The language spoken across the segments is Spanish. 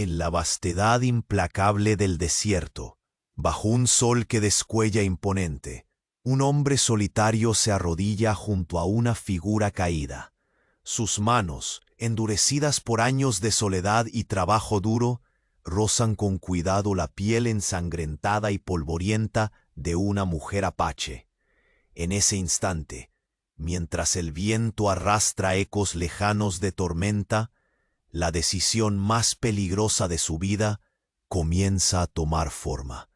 en la vastedad implacable del desierto, bajo un sol que descuella imponente, un hombre solitario se arrodilla junto a una figura caída. Sus manos, endurecidas por años de soledad y trabajo duro, rozan con cuidado la piel ensangrentada y polvorienta de una mujer apache. En ese instante, mientras el viento arrastra ecos lejanos de tormenta, la decisión más peligrosa de su vida comienza a tomar forma.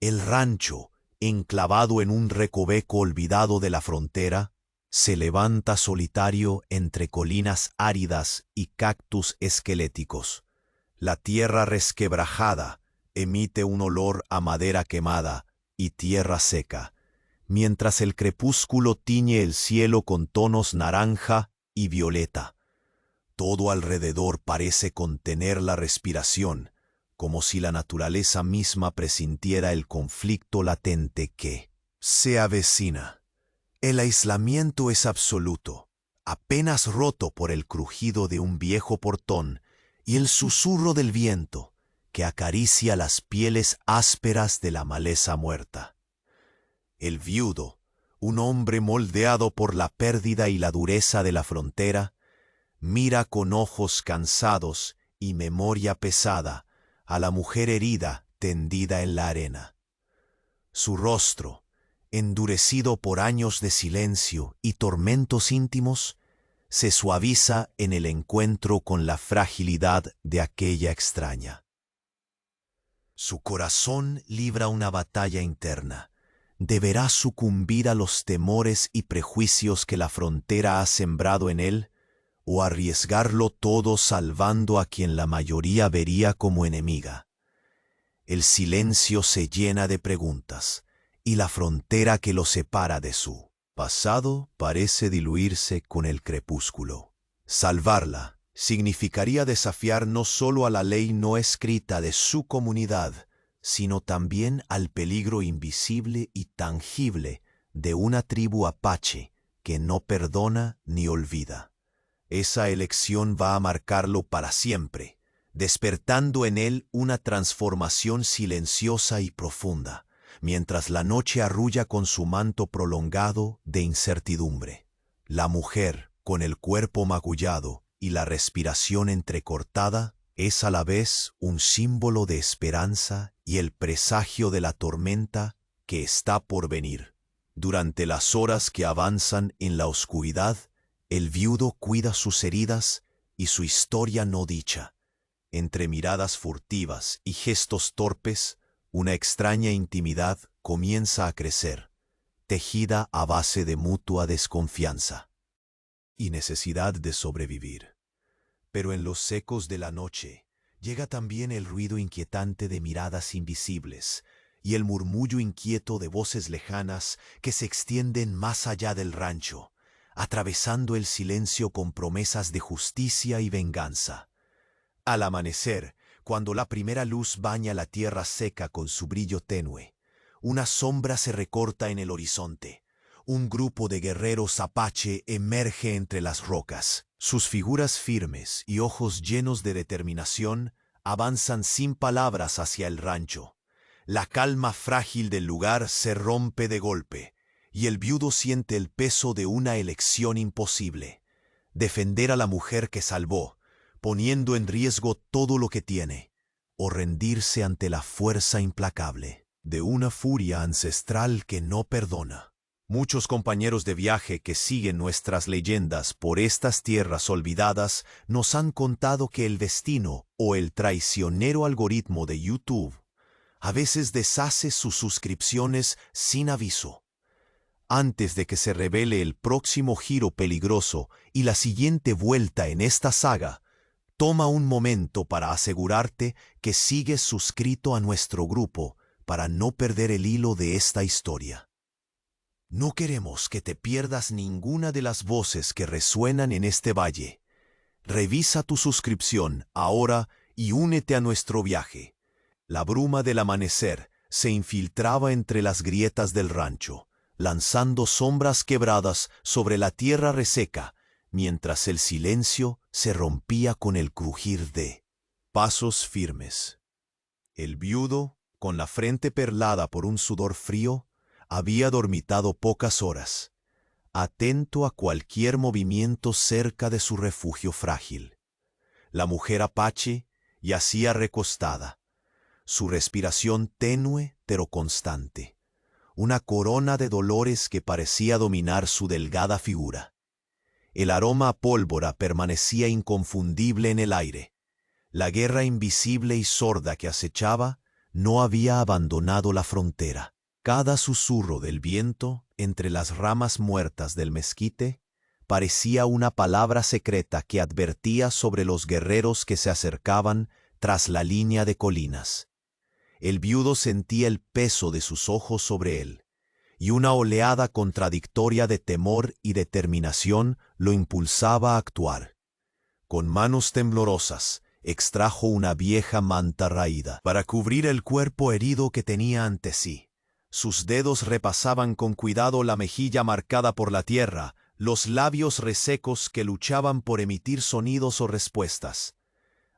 El rancho, enclavado en un recoveco olvidado de la frontera, se levanta solitario entre colinas áridas y cactus esqueléticos. La tierra resquebrajada emite un olor a madera quemada y tierra seca, mientras el crepúsculo tiñe el cielo con tonos naranja y violeta. Todo alrededor parece contener la respiración, como si la naturaleza misma presintiera el conflicto latente que se avecina. El aislamiento es absoluto, apenas roto por el crujido de un viejo portón y el susurro del viento que acaricia las pieles ásperas de la maleza muerta. El viudo, un hombre moldeado por la pérdida y la dureza de la frontera, mira con ojos cansados y memoria pesada a la mujer herida tendida en la arena. Su rostro, endurecido por años de silencio y tormentos íntimos, se suaviza en el encuentro con la fragilidad de aquella extraña. Su corazón libra una batalla interna. ¿Deberá sucumbir a los temores y prejuicios que la frontera ha sembrado en él, o arriesgarlo todo salvando a quien la mayoría vería como enemiga? El silencio se llena de preguntas, y la frontera que lo separa de su pasado parece diluirse con el crepúsculo. Salvarla significaría desafiar no solo a la ley no escrita de su comunidad, sino también al peligro invisible y tangible de una tribu apache que no perdona ni olvida. Esa elección va a marcarlo para siempre, despertando en él una transformación silenciosa y profunda, mientras la noche arrulla con su manto prolongado de incertidumbre. La mujer, con el cuerpo magullado y la respiración entrecortada, es a la vez un símbolo de esperanza y el presagio de la tormenta que está por venir. Durante las horas que avanzan en la oscuridad, el viudo cuida sus heridas y su historia no dicha. Entre miradas furtivas y gestos torpes, una extraña intimidad comienza a crecer, tejida a base de mutua desconfianza y necesidad de sobrevivir. Pero en los ecos de la noche llega también el ruido inquietante de miradas invisibles y el murmullo inquieto de voces lejanas que se extienden más allá del rancho, atravesando el silencio con promesas de justicia y venganza. Al amanecer, cuando la primera luz baña la tierra seca con su brillo tenue, una sombra se recorta en el horizonte. Un grupo de guerreros apache emerge entre las rocas. Sus figuras firmes y ojos llenos de determinación avanzan sin palabras hacia el rancho. La calma frágil del lugar se rompe de golpe, y el viudo siente el peso de una elección imposible: defender a la mujer que salvó, poniendo en riesgo todo lo que tiene, o rendirse ante la fuerza implacable de una furia ancestral que no perdona. Muchos compañeros de viaje que siguen nuestras leyendas por estas tierras olvidadas nos han contado que el destino o el traicionero algoritmo de YouTube a veces deshace sus suscripciones sin aviso. Antes de que se revele el próximo giro peligroso y la siguiente vuelta en esta saga, toma un momento para asegurarte que sigues suscrito a nuestro grupo para no perder el hilo de esta historia. No queremos que te pierdas ninguna de las voces que resuenan en este valle. Revisa tu suscripción ahora y únete a nuestro viaje. La bruma del amanecer se infiltraba entre las grietas del rancho, lanzando sombras quebradas sobre la tierra reseca, mientras el silencio se rompía con el crujir de pasos firmes. El viudo, con la frente perlada por un sudor frío, había dormitado pocas horas, atento a cualquier movimiento cerca de su refugio frágil. La mujer apache yacía recostada, su respiración tenue pero constante, una corona de dolores que parecía dominar su delgada figura. El aroma a pólvora permanecía inconfundible en el aire. La guerra invisible y sorda que acechaba no había abandonado la frontera. Cada susurro del viento entre las ramas muertas del mezquite parecía una palabra secreta que advertía sobre los guerreros que se acercaban tras la línea de colinas. El viudo sentía el peso de sus ojos sobre él, y una oleada contradictoria de temor y determinación lo impulsaba a actuar. Con manos temblorosas, extrajo una vieja manta raída para cubrir el cuerpo herido que tenía ante sí. Sus dedos repasaban con cuidado la mejilla marcada por la tierra, los labios resecos que luchaban por emitir sonidos o respuestas.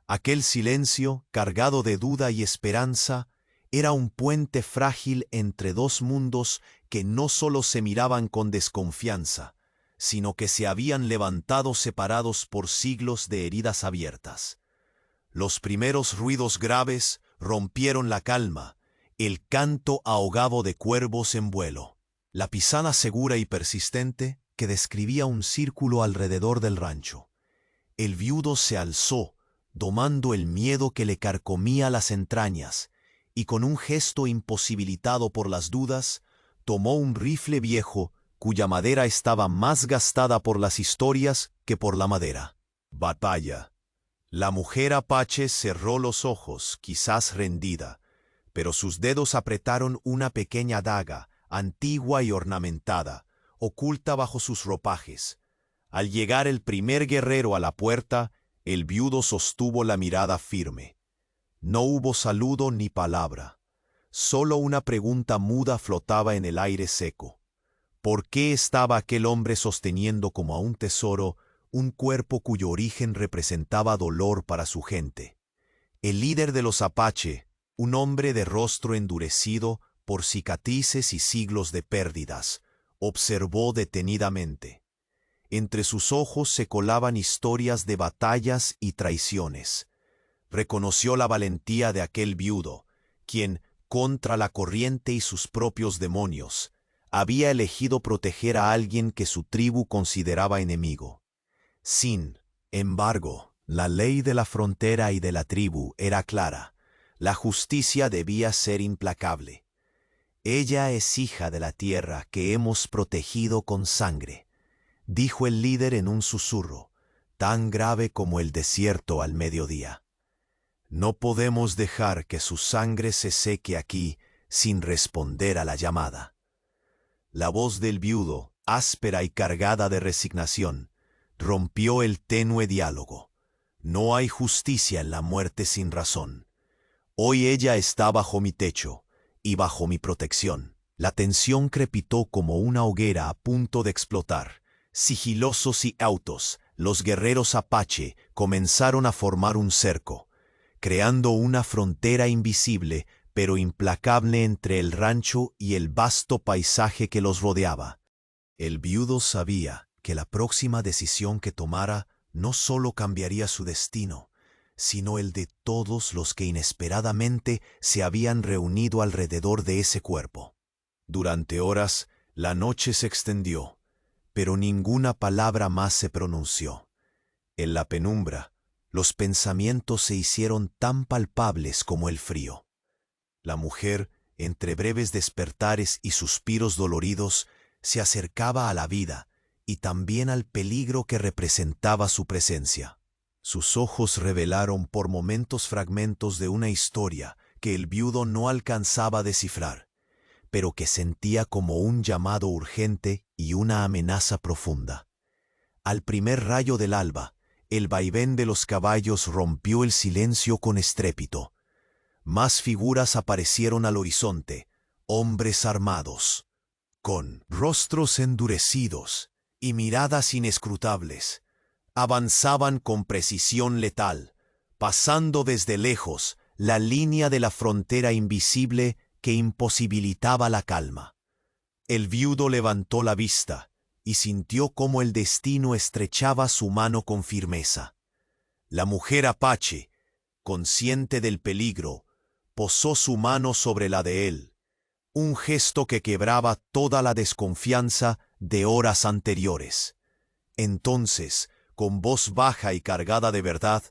Aquel silencio, cargado de duda y esperanza, era un puente frágil entre dos mundos que no solo se miraban con desconfianza, sino que se habían levantado separados por siglos de heridas abiertas. Los primeros ruidos graves rompieron la calma, el canto ahogado de cuervos en vuelo, la pisada segura y persistente que describía un círculo alrededor del rancho. El viudo se alzó, domando el miedo que le carcomía las entrañas, y con un gesto imposibilitado por las dudas, tomó un rifle viejo cuya madera estaba más gastada por las historias que por la madera. Batalla. La mujer apache cerró los ojos, quizás rendida, pero sus dedos apretaron una pequeña daga, antigua y ornamentada, oculta bajo sus ropajes. Al llegar el primer guerrero a la puerta, el viudo sostuvo la mirada firme. No hubo saludo ni palabra. Solo una pregunta muda flotaba en el aire seco. ¿Por qué estaba aquel hombre sosteniendo como a un tesoro un cuerpo cuyo origen representaba dolor para su gente? El líder de los apache, un hombre de rostro endurecido por cicatrices y siglos de pérdidas, observó detenidamente. Entre sus ojos se colaban historias de batallas y traiciones. Reconoció la valentía de aquel viudo, quien, contra la corriente y sus propios demonios, había elegido proteger a alguien que su tribu consideraba enemigo. Sin embargo, la ley de la frontera y de la tribu era clara. La justicia debía ser implacable. Ella es hija de la tierra que hemos protegido con sangre, dijo el líder en un susurro, tan grave como el desierto al mediodía. No podemos dejar que su sangre se seque aquí sin responder a la llamada. La voz del viudo, áspera y cargada de resignación, rompió el tenue diálogo. No hay justicia en la muerte sin razón. Hoy ella está bajo mi techo y bajo mi protección. La tensión crepitó como una hoguera a punto de explotar. Sigilosos y cautos, los guerreros apache comenzaron a formar un cerco, creando una frontera invisible pero implacable entre el rancho y el vasto paisaje que los rodeaba. El viudo sabía que la próxima decisión que tomara no solo cambiaría su destino, sino el de todos los que inesperadamente se habían reunido alrededor de ese cuerpo. Durante horas, la noche se extendió, pero ninguna palabra más se pronunció. En la penumbra, los pensamientos se hicieron tan palpables como el frío. La mujer, entre breves despertares y suspiros doloridos, se acercaba a la vida y también al peligro que representaba su presencia. Sus ojos revelaron por momentos fragmentos de una historia que el viudo no alcanzaba a descifrar, pero que sentía como un llamado urgente y una amenaza profunda. Al primer rayo del alba, el vaivén de los caballos rompió el silencio con estrépito. Más figuras aparecieron al horizonte, hombres armados, con rostros endurecidos y miradas inescrutables. Avanzaban con precisión letal, pasando desde lejos la línea de la frontera invisible que imposibilitaba la calma. El viudo levantó la vista y sintió cómo el destino estrechaba su mano con firmeza. La mujer apache, consciente del peligro, posó su mano sobre la de él, un gesto que quebraba toda la desconfianza de horas anteriores. Entonces, con voz baja y cargada de verdad,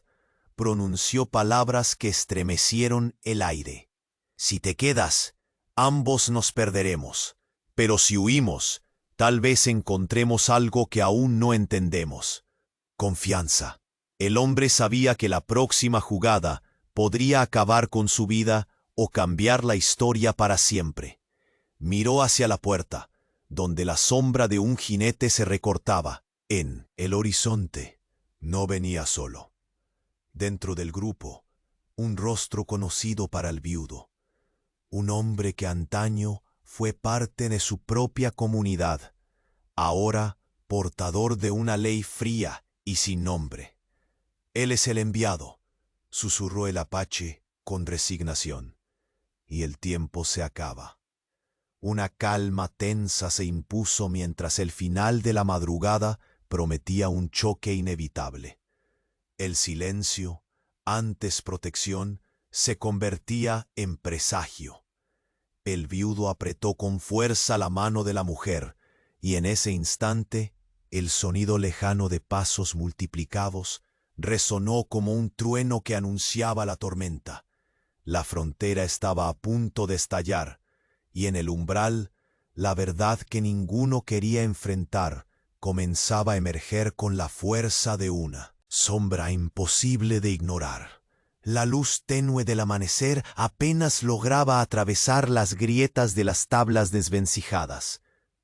pronunció palabras que estremecieron el aire. Si te quedas, ambos nos perderemos, pero si huimos, tal vez encontremos algo que aún no entendemos. Confianza. El hombre sabía que la próxima jugada podría acabar con su vida o cambiar la historia para siempre. Miró hacia la puerta, donde la sombra de un jinete se recortaba en el horizonte. No venía solo. Dentro del grupo, un rostro conocido para el viudo. Un hombre que antaño fue parte de su propia comunidad, ahora portador de una ley fría y sin nombre. Él es el enviado, susurró el apache con resignación. Y el tiempo se acaba. Una calma tensa se impuso mientras el final de la madrugada prometía un choque inevitable. El silencio, antes protección, se convertía en presagio. El viudo apretó con fuerza la mano de la mujer, y en ese instante, el sonido lejano de pasos multiplicados resonó como un trueno que anunciaba la tormenta. La frontera estaba a punto de estallar, y en el umbral, la verdad que ninguno quería enfrentar comenzaba a emerger con la fuerza de una sombra imposible de ignorar. La luz tenue del amanecer apenas lograba atravesar las grietas de las tablas desvencijadas,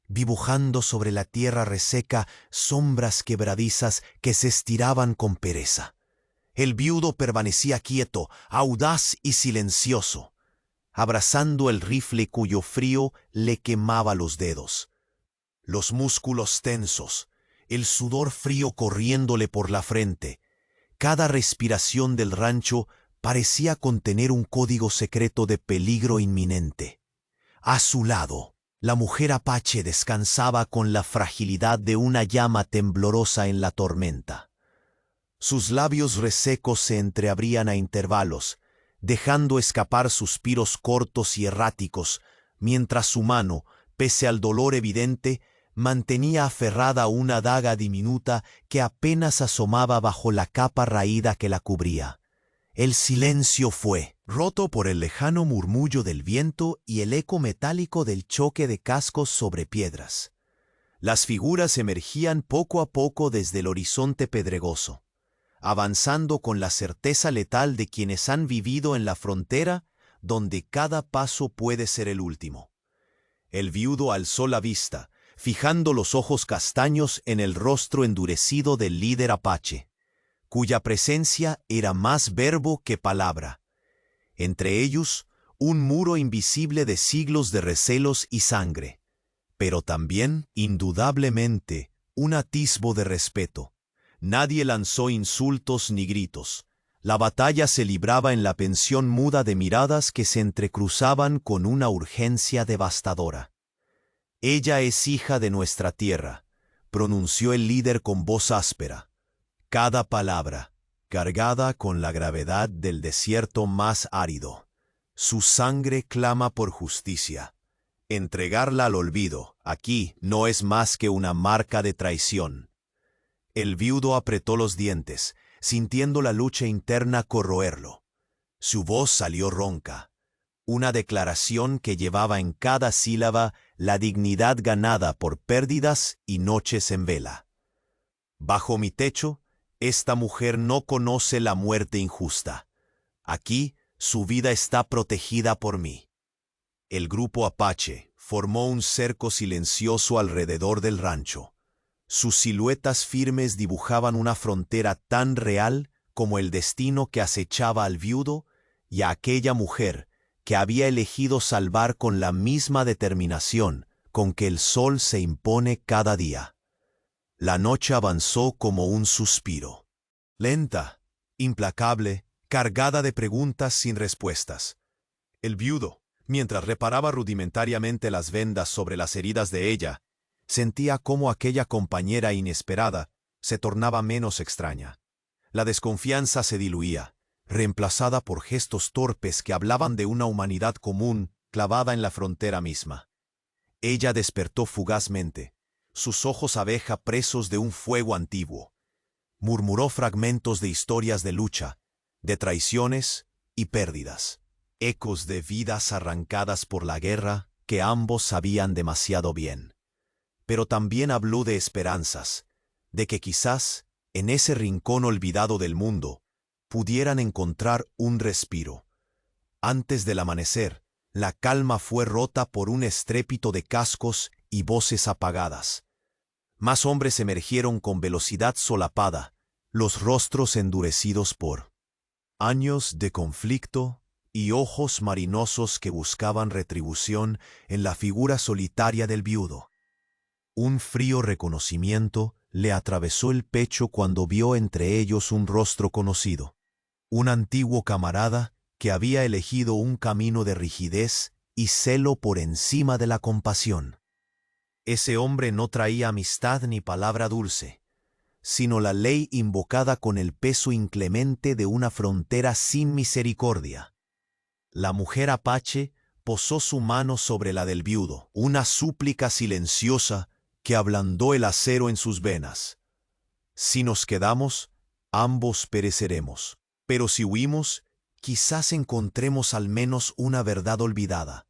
dibujando sobre la tierra reseca sombras quebradizas que se estiraban con pereza. El viudo permanecía quieto, audaz y silencioso, abrazando el rifle cuyo frío le quemaba los dedos. Los músculos tensos, el sudor frío corriéndole por la frente. Cada respiración del rancho parecía contener un código secreto de peligro inminente. A su lado, la mujer apache descansaba con la fragilidad de una llama temblorosa en la tormenta. Sus labios resecos se entreabrían a intervalos, dejando escapar suspiros cortos y erráticos, mientras su mano, pese al dolor evidente, mantenía aferrada una daga diminuta que apenas asomaba bajo la capa raída que la cubría. El silencio fue roto por el lejano murmullo del viento y el eco metálico del choque de cascos sobre piedras. Las figuras emergían poco a poco desde el horizonte pedregoso, avanzando con la certeza letal de quienes han vivido en la frontera donde cada paso puede ser el último. El viudo alzó la vista, fijando los ojos castaños en el rostro endurecido del líder apache, cuya presencia era más verbo que palabra. Entre ellos, un muro invisible de siglos de recelos y sangre, pero también, indudablemente, un atisbo de respeto. Nadie lanzó insultos ni gritos. La batalla se libraba en la pensión muda de miradas que se entrecruzaban con una urgencia devastadora. «Ella es hija de nuestra tierra», pronunció el líder con voz áspera. Cada palabra, cargada con la gravedad del desierto más árido. Su sangre clama por justicia. Entregarla al olvido, aquí, no es más que una marca de traición. El viudo apretó los dientes, sintiendo la lucha interna corroerlo. Su voz salió ronca. Una declaración que llevaba en cada sílaba la dignidad ganada por pérdidas y noches en vela. Bajo mi techo, esta mujer no conoce la muerte injusta. Aquí, su vida está protegida por mí. El grupo apache formó un cerco silencioso alrededor del rancho. Sus siluetas firmes dibujaban una frontera tan real como el destino que acechaba al viudo y a aquella mujer que había elegido salvar con la misma determinación con que el sol se impone cada día. La noche avanzó como un suspiro. Lenta, implacable, cargada de preguntas sin respuestas. El viudo, mientras reparaba rudimentariamente las vendas sobre las heridas de ella, sentía cómo aquella compañera inesperada se tornaba menos extraña. La desconfianza se diluía, reemplazada por gestos torpes que hablaban de una humanidad común clavada en la frontera misma. Ella despertó fugazmente, sus ojos abeja presos de un fuego antiguo. Murmuró fragmentos de historias de lucha, de traiciones y pérdidas, ecos de vidas arrancadas por la guerra que ambos sabían demasiado bien. Pero también habló de esperanzas, de que quizás, en ese rincón olvidado del mundo, pudieran encontrar un respiro. Antes del amanecer, la calma fue rota por un estrépito de cascos y voces apagadas. Más hombres emergieron con velocidad solapada, los rostros endurecidos por años de conflicto y ojos marinosos que buscaban retribución en la figura solitaria del viudo. Un frío reconocimiento le atravesó el pecho cuando vio entre ellos un rostro conocido. Un antiguo camarada que había elegido un camino de rigidez y celo por encima de la compasión. Ese hombre no traía amistad ni palabra dulce, sino la ley invocada con el peso inclemente de una frontera sin misericordia. La mujer apache posó su mano sobre la del viudo, una súplica silenciosa que ablandó el acero en sus venas. Si nos quedamos, ambos pereceremos, pero si huimos, quizás encontremos al menos una verdad olvidada,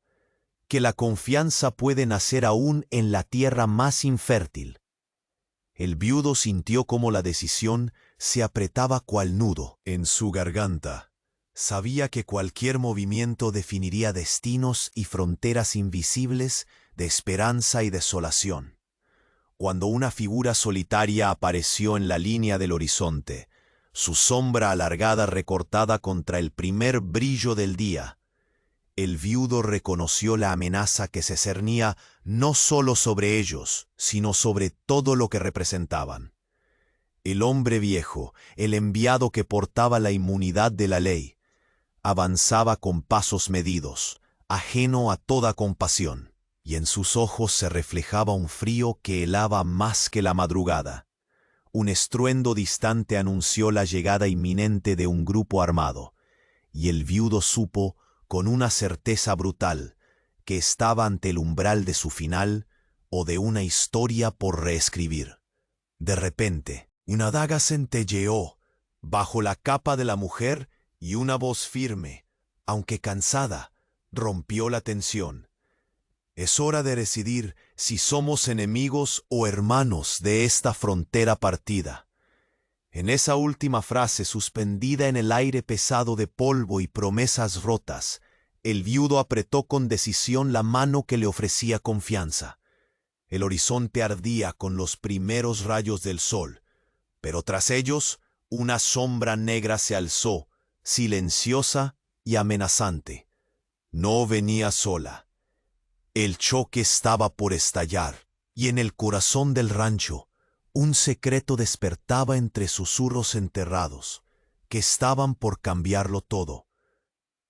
que la confianza puede nacer aún en la tierra más infértil. El viudo sintió cómo la decisión se apretaba cual nudo en su garganta. Sabía que cualquier movimiento definiría destinos y fronteras invisibles de esperanza y desolación. Cuando una figura solitaria apareció en la línea del horizonte, su sombra alargada recortada contra el primer brillo del día, el viudo reconoció la amenaza que se cernía no solo sobre ellos, sino sobre todo lo que representaban. El hombre viejo, el enviado que portaba la inmunidad de la ley, avanzaba con pasos medidos, ajeno a toda compasión, y en sus ojos se reflejaba un frío que helaba más que la madrugada. Un estruendo distante anunció la llegada inminente de un grupo armado, y el viudo supo, con una certeza brutal, que estaba ante el umbral de su final o de una historia por reescribir. De repente, una daga centelleó bajo la capa de la mujer y una voz firme, aunque cansada, rompió la tensión. Es hora de decidir si somos enemigos o hermanos de esta frontera partida. En esa última frase suspendida en el aire pesado de polvo y promesas rotas, el viudo apretó con decisión la mano que le ofrecía confianza. El horizonte ardía con los primeros rayos del sol, pero tras ellos una sombra negra se alzó, silenciosa y amenazante. No venía sola. El choque estaba por estallar, y en el corazón del rancho, un secreto despertaba entre susurros enterrados, que estaban por cambiarlo todo.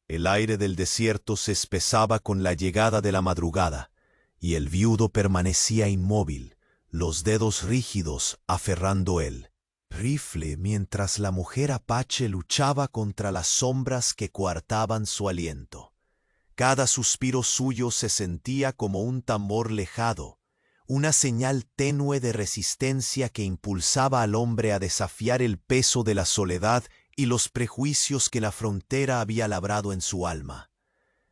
El aire del desierto se espesaba con la llegada de la madrugada, y el viudo permanecía inmóvil, los dedos rígidos aferrando el rifle mientras la mujer apache luchaba contra las sombras que coartaban su aliento. Cada suspiro suyo se sentía como un tambor lejano, una señal tenue de resistencia que impulsaba al hombre a desafiar el peso de la soledad y los prejuicios que la frontera había labrado en su alma.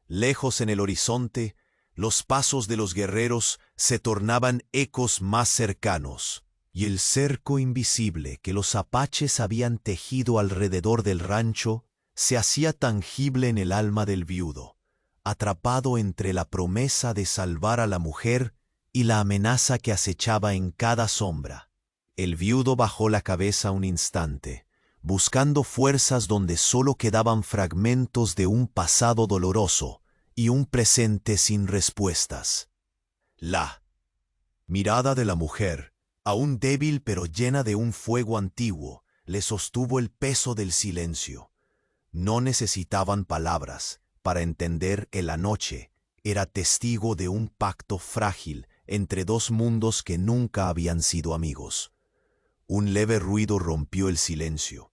Lejos en el horizonte, los pasos de los guerreros se tornaban ecos más cercanos, y el cerco invisible que los apaches habían tejido alrededor del rancho se hacía tangible en el alma del viudo, atrapado entre la promesa de salvar a la mujer y la amenaza que acechaba en cada sombra. El viudo bajó la cabeza un instante, buscando fuerzas donde solo quedaban fragmentos de un pasado doloroso y un presente sin respuestas. La mirada de la mujer, aún débil pero llena de un fuego antiguo, le sostuvo el peso del silencio. No necesitaban palabras para entender que la noche era testigo de un pacto frágil entre dos mundos que nunca habían sido amigos. Un leve ruido rompió el silencio,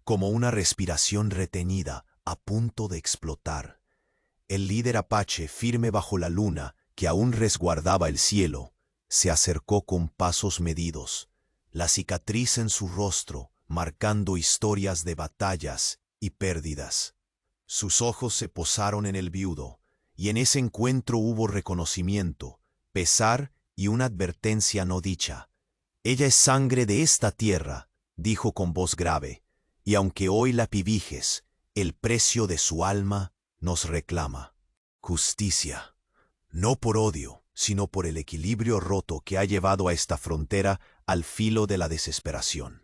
como una respiración retenida a punto de explotar. El líder apache, firme bajo la luna que aún resguardaba el cielo, se acercó con pasos medidos, la cicatriz en su rostro marcando historias de batallas y pérdidas. Sus ojos se posaron en el viudo, y en ese encuentro hubo reconocimiento, pesar y una advertencia no dicha. «Ella es sangre de esta tierra», dijo con voz grave, «y aunque hoy la pivijes, el precio de su alma nos reclama. Justicia, no por odio, sino por el equilibrio roto que ha llevado a esta frontera al filo de la desesperación».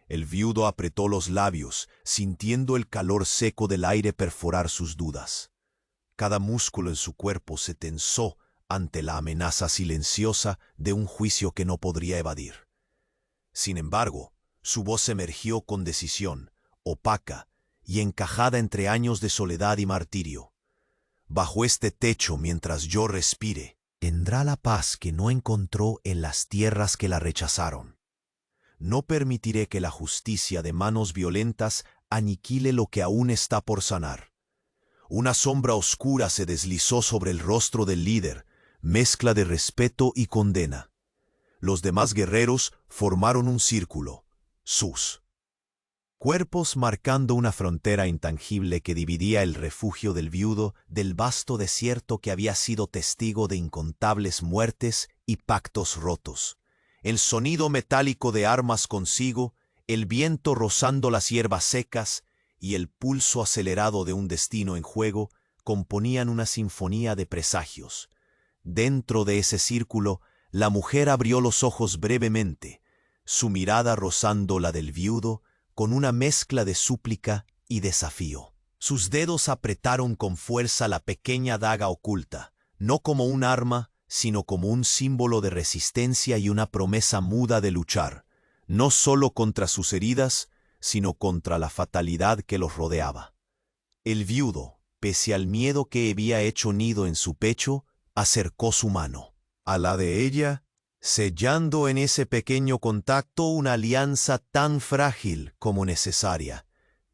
El viudo apretó los labios, sintiendo el calor seco del aire perforar sus dudas. Cada músculo en su cuerpo se tensó ante la amenaza silenciosa de un juicio que no podría evadir. Sin embargo, su voz emergió con decisión, opaca y encajada entre años de soledad y martirio. «Bajo este techo, mientras yo respire, tendrá la paz que no encontró en las tierras que la rechazaron. No permitiré que la justicia de manos violentas aniquile lo que aún está por sanar». Una sombra oscura se deslizó sobre el rostro del líder, mezcla de respeto y condena. Los demás guerreros formaron un círculo, sus cuerpos marcando una frontera intangible que dividía el refugio del viudo del vasto desierto que había sido testigo de incontables muertes y pactos rotos. El sonido metálico de armas consigo, el viento rozando las hierbas secas y el pulso acelerado de un destino en juego componían una sinfonía de presagios. Dentro de ese círculo, la mujer abrió los ojos brevemente, su mirada rozando la del viudo con una mezcla de súplica y desafío. Sus dedos apretaron con fuerza la pequeña daga oculta, no como un arma, sino como un símbolo de resistencia y una promesa muda de luchar, no solo contra sus heridas, sino contra la fatalidad que los rodeaba. El viudo, pese al miedo que había hecho nido en su pecho, acercó su mano a la de ella, sellando en ese pequeño contacto una alianza tan frágil como necesaria.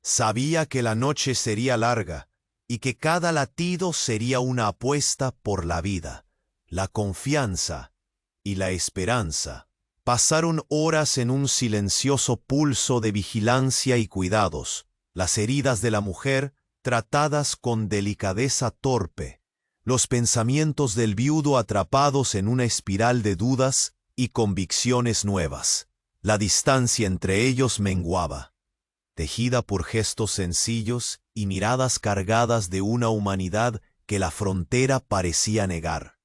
Sabía que la noche sería larga y que cada latido sería una apuesta por la vida, la confianza y la esperanza. Pasaron horas en un silencioso pulso de vigilancia y cuidados, las heridas de la mujer tratadas con delicadeza torpe, los pensamientos del viudo atrapados en una espiral de dudas y convicciones nuevas. La distancia entre ellos menguaba, tejida por gestos sencillos y miradas cargadas de una humanidad que la frontera parecía negar.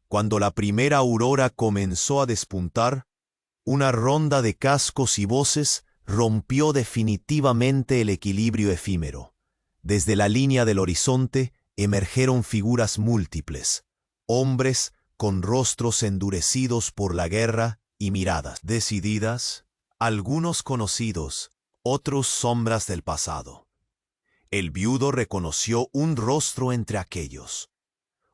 Cuando la primera aurora comenzó a despuntar, una ronda de cascos y voces rompió definitivamente el equilibrio efímero. Desde la línea del horizonte emergieron figuras múltiples, hombres con rostros endurecidos por la guerra y miradas decididas, algunos conocidos, otros sombras del pasado. El viudo reconoció un rostro entre aquellos,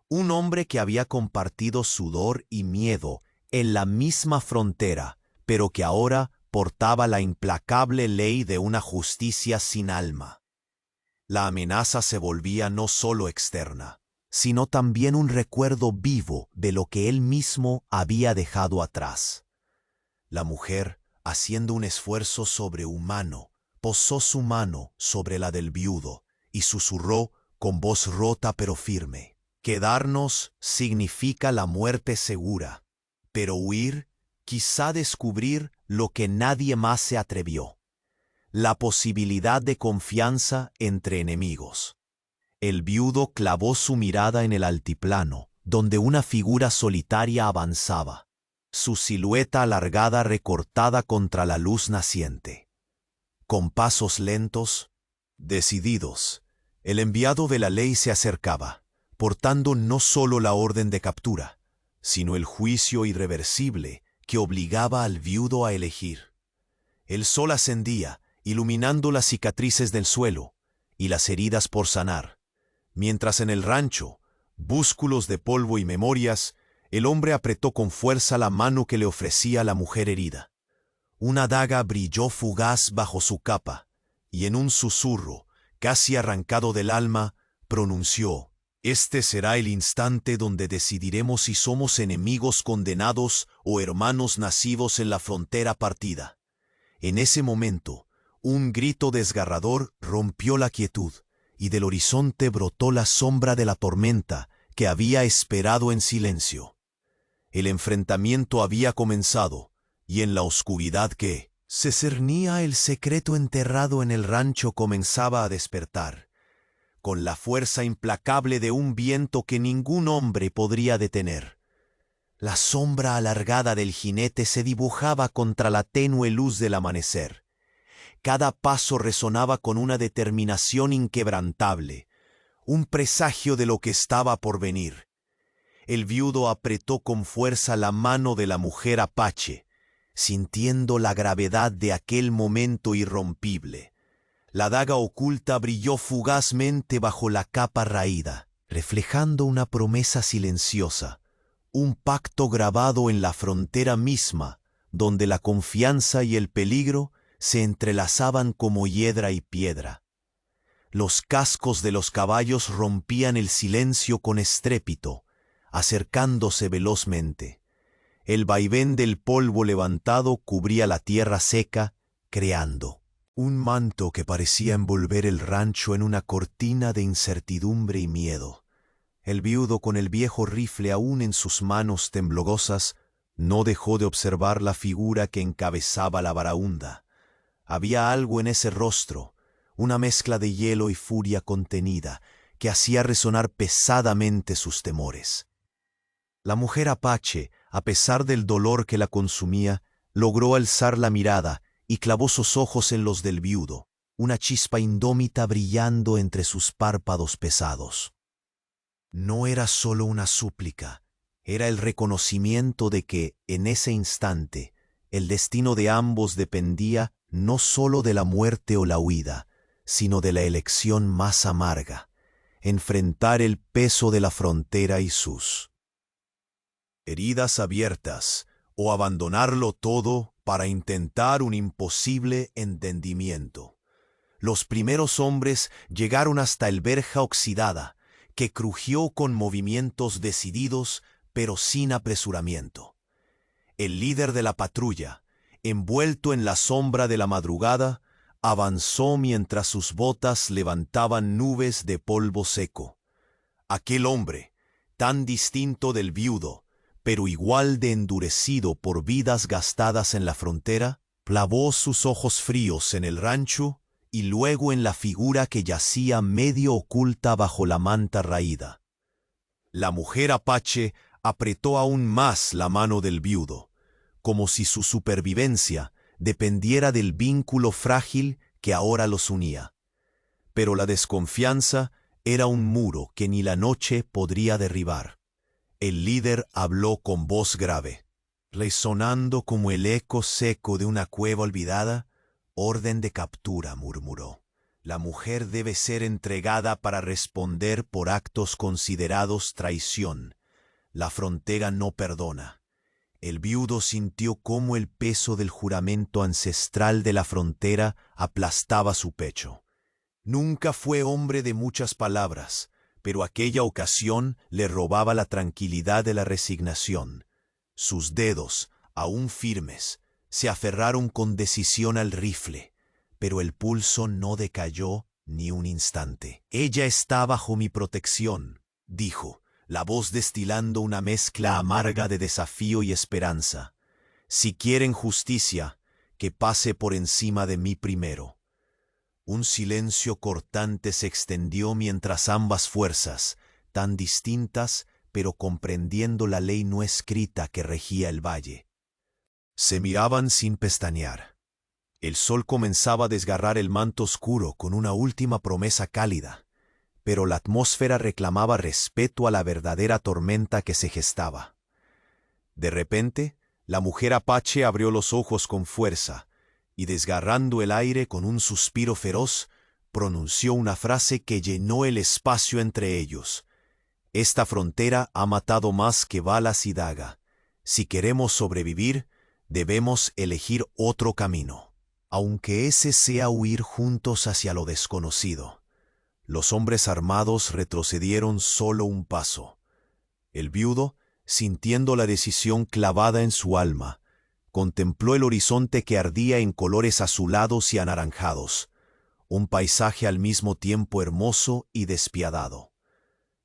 un hombre que había compartido sudor y miedo en la misma frontera, pero que ahora portaba la implacable ley de una justicia sin alma. La amenaza se volvía no solo externa, sino también un recuerdo vivo de lo que él mismo había dejado atrás. La mujer, haciendo un esfuerzo sobrehumano, posó su mano sobre la del viudo y susurró con voz rota pero firme: «Quedarnos significa la muerte segura, pero huir, quizá descubrir lo que nadie más se atrevió. La posibilidad de confianza entre enemigos». El viudo clavó su mirada en el altiplano, donde una figura solitaria avanzaba, su silueta alargada recortada contra la luz naciente. Con pasos lentos, decididos, el enviado de la ley se acercaba, portando no solo la orden de captura, sino el juicio irreversible que obligaba al viudo a elegir. El sol ascendía, iluminando las cicatrices del suelo, y las heridas por sanar. Mientras en el rancho, búsculos de polvo y memorias, el hombre apretó con fuerza la mano que le ofrecía la mujer herida. Una daga brilló fugaz bajo su capa, y en un susurro, casi arrancado del alma, pronunció: «Este será el instante donde decidiremos si somos enemigos condenados o hermanos nacidos en la frontera partida». En ese momento, un grito desgarrador rompió la quietud, y del horizonte brotó la sombra de la tormenta que había esperado en silencio. El enfrentamiento había comenzado, y en la oscuridad que se cernía el secreto enterrado en el rancho comenzaba a despertar, con la fuerza implacable de un viento que ningún hombre podría detener. La sombra alargada del jinete se dibujaba contra la tenue luz del amanecer. Cada paso resonaba con una determinación inquebrantable, un presagio de lo que estaba por venir. El viudo apretó con fuerza la mano de la mujer apache, sintiendo la gravedad de aquel momento irrompible. La daga oculta brilló fugazmente bajo la capa raída, reflejando una promesa silenciosa, un pacto grabado en la frontera misma, donde la confianza y el peligro se entrelazaban como hiedra y piedra. Los cascos de los caballos rompían el silencio con estrépito, acercándose velozmente. El vaivén del polvo levantado cubría la tierra seca, creando un manto que parecía envolver el rancho en una cortina de incertidumbre y miedo. El viudo, con el viejo rifle aún en sus manos temblorosas, no dejó de observar la figura que encabezaba la baraúnda. Había algo en ese rostro, una mezcla de hielo y furia contenida, que hacía resonar pesadamente sus temores. La mujer apache, a pesar del dolor que la consumía, logró alzar la mirada y clavó sus ojos en los del viudo, una chispa indómita brillando entre sus párpados pesados. No era solo una súplica, era el reconocimiento de que, en ese instante, el destino de ambos dependía no solo de la muerte o la huida, sino de la elección más amarga: enfrentar el peso de la frontera y sus heridas abiertas, o abandonarlo todo para intentar un imposible entendimiento. Los primeros hombres llegaron hasta el verja oxidada, que crujió con movimientos decididos pero sin apresuramiento. El líder de la patrulla, envuelto en la sombra de la madrugada, avanzó mientras sus botas levantaban nubes de polvo seco. Aquel hombre, tan distinto del viudo, pero igual de endurecido por vidas gastadas en la frontera, clavó sus ojos fríos en el rancho y luego en la figura que yacía medio oculta bajo la manta raída. La mujer apache apretó aún más la mano del viudo, como si su supervivencia dependiera del vínculo frágil que ahora los unía. Pero la desconfianza era un muro que ni la noche podría derribar. El líder habló con voz grave, resonando como el eco seco de una cueva olvidada. «Orden de captura», murmuró. «La mujer debe ser entregada para responder por actos considerados traición. La frontera no perdona». El viudo sintió cómo el peso del juramento ancestral de la frontera aplastaba su pecho. Nunca fue hombre de muchas palabras, pero aquella ocasión le robaba la tranquilidad de la resignación. Sus dedos, aún firmes, se aferraron con decisión al rifle, pero el pulso no decayó ni un instante. «Ella está bajo mi protección», dijo, la voz destilando una mezcla amarga de desafío y esperanza. «Si quieren justicia, que pase por encima de mí primero». Un silencio cortante se extendió mientras ambas fuerzas, tan distintas pero comprendiendo la ley no escrita que regía el valle, se miraban sin pestañear. El sol comenzaba a desgarrar el manto oscuro con una última promesa cálida, pero la atmósfera reclamaba respeto a la verdadera tormenta que se gestaba. De repente, la mujer apache abrió los ojos con fuerza, y desgarrando el aire con un suspiro feroz, pronunció una frase que llenó el espacio entre ellos. Esta frontera ha matado más que balas y daga. Si queremos sobrevivir, debemos elegir otro camino, aunque ese sea huir juntos hacia lo desconocido. Los hombres armados retrocedieron solo un paso. El viudo, sintiendo la decisión clavada en su alma, contempló el horizonte que ardía en colores azulados y anaranjados, un paisaje al mismo tiempo hermoso y despiadado.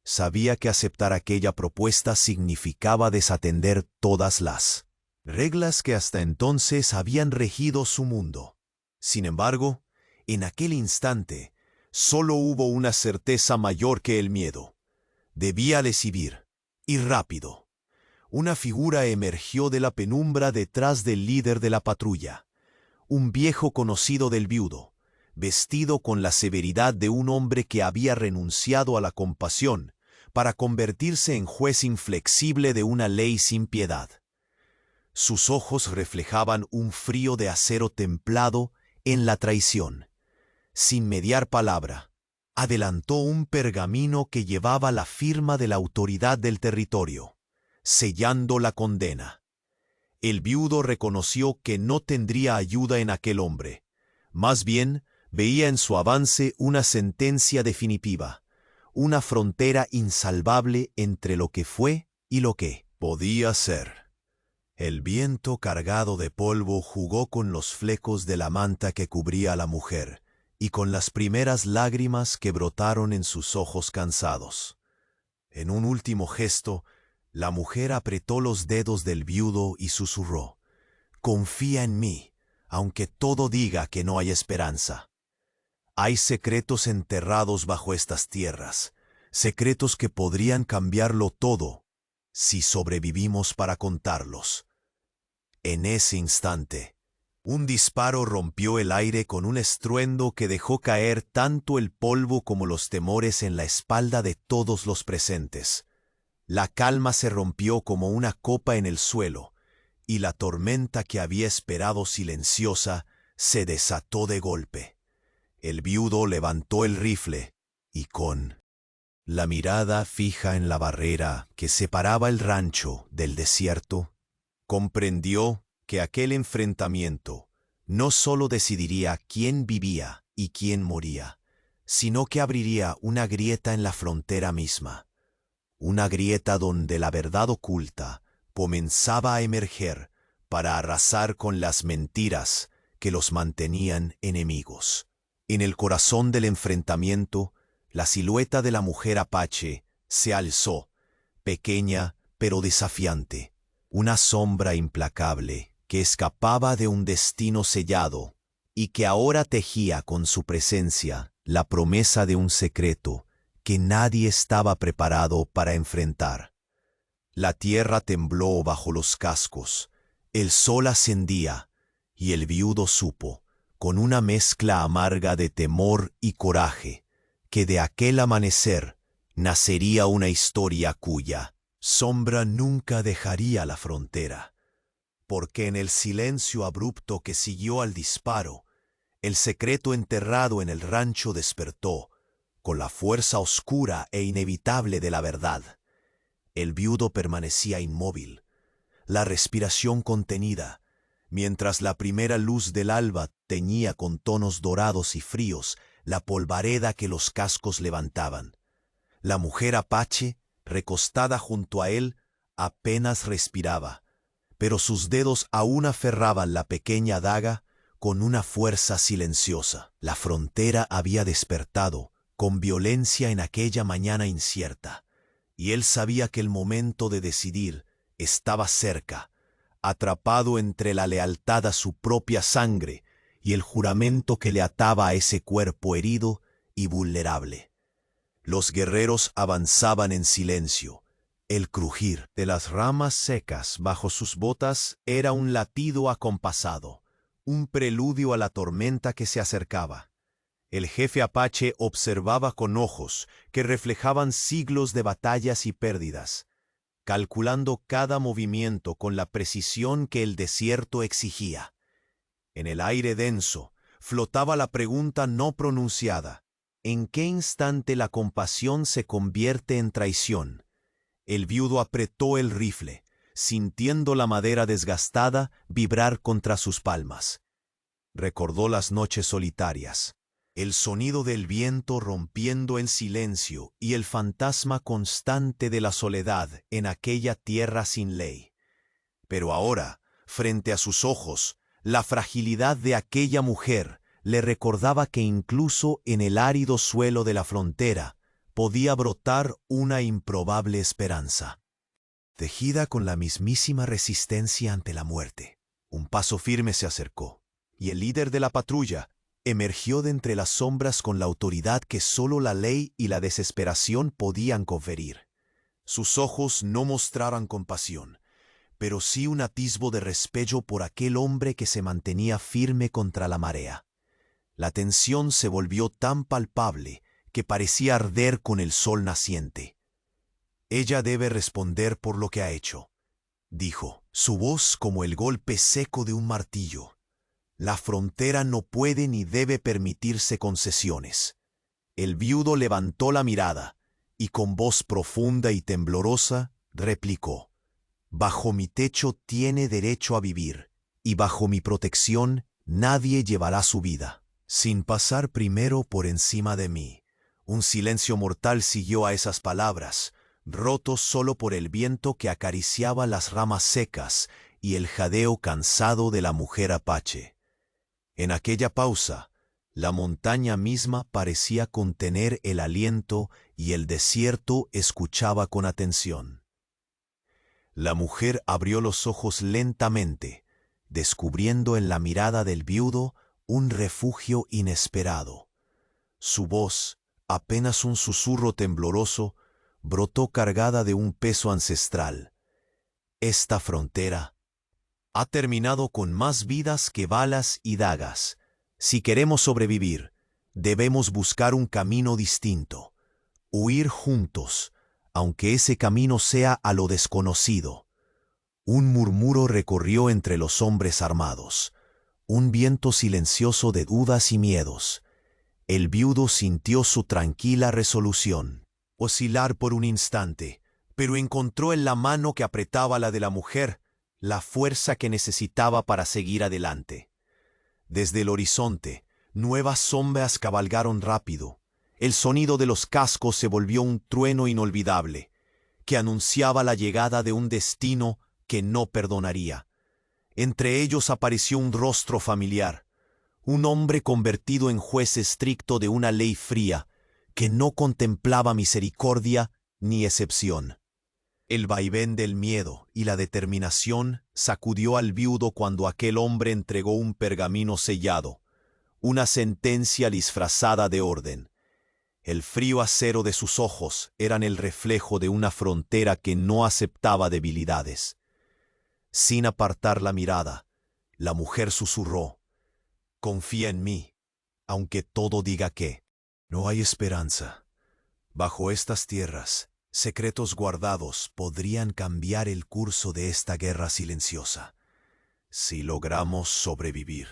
Sabía que aceptar aquella propuesta significaba desatender todas las reglas que hasta entonces habían regido su mundo. Sin embargo, en aquel instante, solo hubo una certeza mayor que el miedo. Debía decidir, y rápido. Una figura emergió de la penumbra detrás del líder de la patrulla, un viejo conocido del viudo, vestido con la severidad de un hombre que había renunciado a la compasión para convertirse en juez inflexible de una ley sin piedad. Sus ojos reflejaban un frío de acero templado en la traición. Sin mediar palabra, adelantó un pergamino que llevaba la firma de la autoridad del territorio, sellando la condena. El viudo reconoció que no tendría ayuda en aquel hombre. Más bien, veía en su avance una sentencia definitiva, una frontera insalvable entre lo que fue y lo que podía ser. El viento cargado de polvo jugó con los flecos de la manta que cubría a la mujer y con las primeras lágrimas que brotaron en sus ojos cansados. En un último gesto, la mujer apretó los dedos del viudo y susurró: «Confía en mí, aunque todo diga que no hay esperanza. Hay secretos enterrados bajo estas tierras, secretos que podrían cambiarlo todo si sobrevivimos para contarlos». En ese instante, un disparo rompió el aire con un estruendo que dejó caer tanto el polvo como los temores en la espalda de todos los presentes. La calma se rompió como una copa en el suelo, y la tormenta que había esperado silenciosa se desató de golpe. El viudo levantó el rifle y, con la mirada fija en la barrera que separaba el rancho del desierto, comprendió que aquel enfrentamiento no solo decidiría quién vivía y quién moría, sino que abriría una grieta en la frontera misma, una grieta donde la verdad oculta comenzaba a emerger para arrasar con las mentiras que los mantenían enemigos. En el corazón del enfrentamiento, la silueta de la mujer apache se alzó, pequeña pero desafiante, una sombra implacable que escapaba de un destino sellado y que ahora tejía con su presencia la promesa de un secreto que nadie estaba preparado para enfrentar. La tierra tembló bajo los cascos, el sol ascendía y el viudo supo, con una mezcla amarga de temor y coraje, que de aquel amanecer nacería una historia cuya sombra nunca dejaría la frontera, porque en el silencio abrupto que siguió al disparo, el secreto enterrado en el rancho despertó, con la fuerza oscura e inevitable de la verdad. El viudo permanecía inmóvil, la respiración contenida, mientras la primera luz del alba teñía con tonos dorados y fríos la polvareda que los cascos levantaban. La mujer apache, recostada junto a él, apenas respiraba, pero sus dedos aún aferraban la pequeña daga con una fuerza silenciosa. La frontera había despertado con violencia en aquella mañana incierta, y él sabía que el momento de decidir estaba cerca, atrapado entre la lealtad a su propia sangre y el juramento que le ataba a ese cuerpo herido y vulnerable. Los guerreros avanzaban en silencio. El crujir de las ramas secas bajo sus botas era un latido acompasado, un preludio a la tormenta que se acercaba. El jefe apache observaba con ojos que reflejaban siglos de batallas y pérdidas, calculando cada movimiento con la precisión que el desierto exigía. En el aire denso, flotaba la pregunta no pronunciada. ¿En qué instante la compasión se convierte en traición? El viudo apretó el rifle, sintiendo la madera desgastada vibrar contra sus palmas. Recordó las noches solitarias, el sonido del viento rompiendo el silencio y el fantasma constante de la soledad en aquella tierra sin ley. Pero ahora, frente a sus ojos, la fragilidad de aquella mujer le recordaba que incluso en el árido suelo de la frontera podía brotar una improbable esperanza, tejida con la mismísima resistencia ante la muerte. Un paso firme se acercó, y el líder de la patrulla emergió de entre las sombras con la autoridad que solo la ley y la desesperación podían conferir. Sus ojos no mostraban compasión, pero sí un atisbo de respeto por aquel hombre que se mantenía firme contra la marea. La tensión se volvió tan palpable que parecía arder con el sol naciente. «Ella debe responder por lo que ha hecho», dijo, su voz como el golpe seco de un martillo. «La frontera no puede ni debe permitirse concesiones». El viudo levantó la mirada y con voz profunda y temblorosa replicó: «Bajo mi techo tiene derecho a vivir, y bajo mi protección nadie llevará su vida, sin pasar primero por encima de mí». Un silencio mortal siguió a esas palabras, roto solo por el viento que acariciaba las ramas secas y el jadeo cansado de la mujer apache. En aquella pausa, la montaña misma parecía contener el aliento y el desierto escuchaba con atención. La mujer abrió los ojos lentamente, descubriendo en la mirada del viudo un refugio inesperado. Su voz, apenas un susurro tembloroso, brotó cargada de un peso ancestral. «Esta frontera ha terminado con más vidas que balas y dagas. Si queremos sobrevivir, debemos buscar un camino distinto, huir juntos, aunque ese camino sea a lo desconocido». Un murmuro recorrió entre los hombres armados, un viento silencioso de dudas y miedos. El viudo sintió su tranquila resolución oscilar por un instante, pero encontró en la mano que apretaba la de la mujer la fuerza que necesitaba para seguir adelante. Desde el horizonte, nuevas sombras cabalgaron rápido. El sonido de los cascos se volvió un trueno inolvidable, que anunciaba la llegada de un destino que no perdonaría. Entre ellos apareció un rostro familiar, un hombre convertido en juez estricto de una ley fría, que no contemplaba misericordia ni excepción. El vaivén del miedo y la determinación sacudió al viudo cuando aquel hombre entregó un pergamino sellado, una sentencia disfrazada de orden. El frío acero de sus ojos eran el reflejo de una frontera que no aceptaba debilidades. Sin apartar la mirada, la mujer susurró: «Confía en mí, aunque todo diga que no hay esperanza. Bajo estas tierras, secretos guardados podrían cambiar el curso de esta guerra silenciosa, si logramos sobrevivir».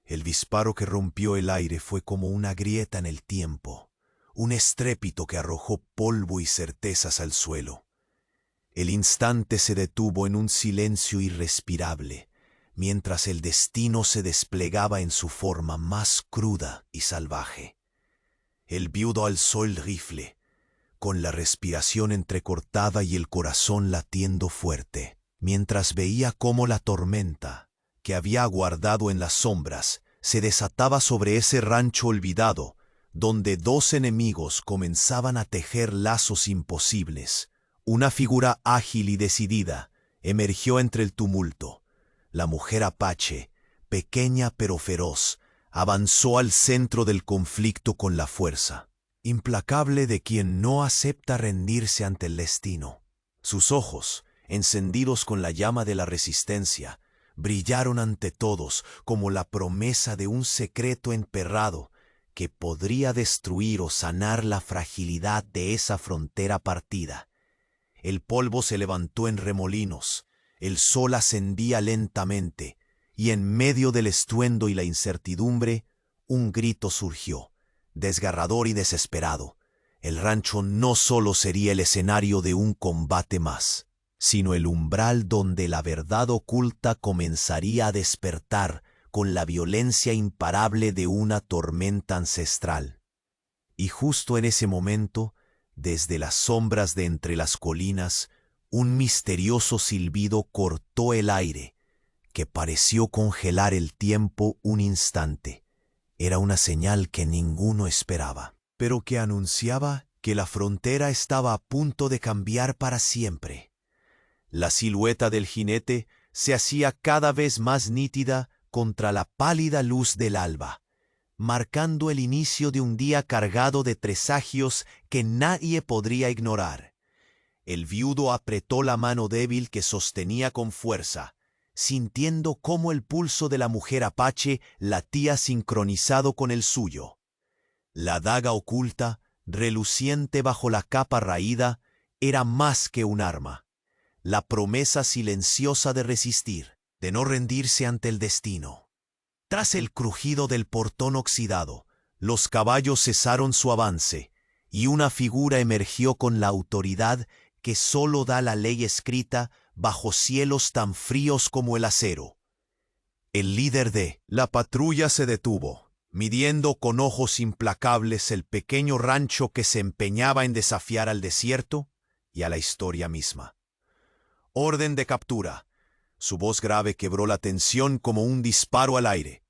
El disparo que rompió el aire fue como una grieta en el tiempo, un estrépito que arrojó polvo y certezas al suelo. El instante se detuvo en un silencio irrespirable, mientras el destino se desplegaba en su forma más cruda y salvaje. El viudo alzó el rifle, con la respiración entrecortada y el corazón latiendo fuerte, mientras veía cómo la tormenta, que había aguardado en las sombras, se desataba sobre ese rancho olvidado, donde dos enemigos comenzaban a tejer lazos imposibles. Una figura ágil y decidida emergió entre el tumulto. La mujer apache, pequeña pero feroz, avanzó al centro del conflicto con la fuerza implacable de quien no acepta rendirse ante el destino. Sus ojos, encendidos con la llama de la resistencia, brillaron ante todos como la promesa de un secreto emperrado que podría destruir o sanar la fragilidad de esa frontera partida. El polvo se levantó en remolinos, el sol ascendía lentamente, y en medio del estruendo y la incertidumbre, un grito surgió, desgarrador y desesperado. El rancho no solo sería el escenario de un combate más, sino el umbral donde la verdad oculta comenzaría a despertar con la violencia imparable de una tormenta ancestral. Y justo en ese momento, desde las sombras de entre las colinas, un misterioso silbido cortó el aire, que pareció congelar el tiempo un instante. Era una señal que ninguno esperaba, pero que anunciaba que la frontera estaba a punto de cambiar para siempre. La silueta del jinete se hacía cada vez más nítida contra la pálida luz del alba, marcando el inicio de un día cargado de presagios que nadie podría ignorar. El viudo apretó la mano débil que sostenía con fuerza, sintiendo cómo el pulso de la mujer apache latía sincronizado con el suyo. La daga oculta, reluciente bajo la capa raída, era más que un arma. La promesa silenciosa de resistir, de no rendirse ante el destino. Tras el crujido del portón oxidado, los caballos cesaron su avance, y una figura emergió con la autoridad que solo da la ley escrita bajo cielos tan fríos como el acero. El líder de la patrulla se detuvo, midiendo con ojos implacables el pequeño rancho que se empeñaba en desafiar al desierto y a la historia misma. Orden de captura. Su voz grave quebró la tensión como un disparo al aire.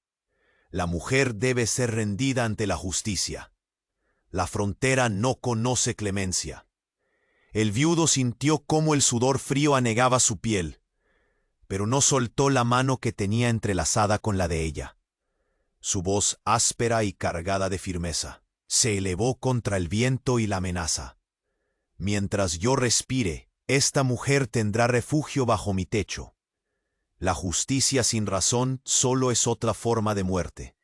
La mujer debe ser rendida ante la justicia. La frontera no conoce clemencia. El viudo sintió cómo el sudor frío anegaba su piel, pero no soltó la mano que tenía entrelazada con la de ella. Su voz áspera y cargada de firmeza se elevó contra el viento y la amenaza. Mientras yo respire, esta mujer tendrá refugio bajo mi techo. La justicia sin razón solo es otra forma de muerte.